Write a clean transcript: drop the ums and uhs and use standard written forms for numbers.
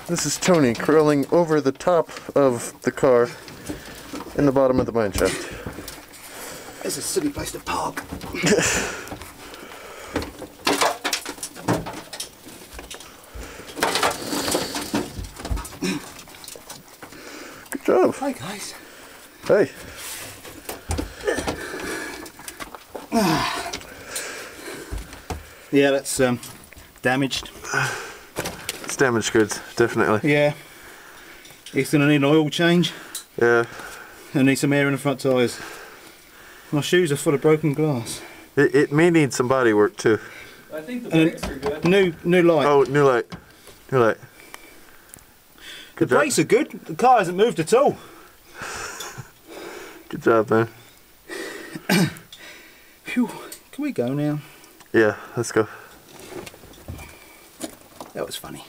This is Tony crawling over the top of the car in the bottom of the mineshaft. It's a silly place to park. Good job. Hi guys. Hey. Yeah, that's damaged. It's damaged goods, definitely. Yeah. It's going to need an oil change. Yeah. And need some air in the front tyres. My shoes are full of broken glass. It may need some body work too. I think the brakes are good. New light. Oh, new light. New light. Good The brakes are good. The car hasn't moved at all. Good job, man. Phew. Can we go now? Yeah, let's go. That was funny.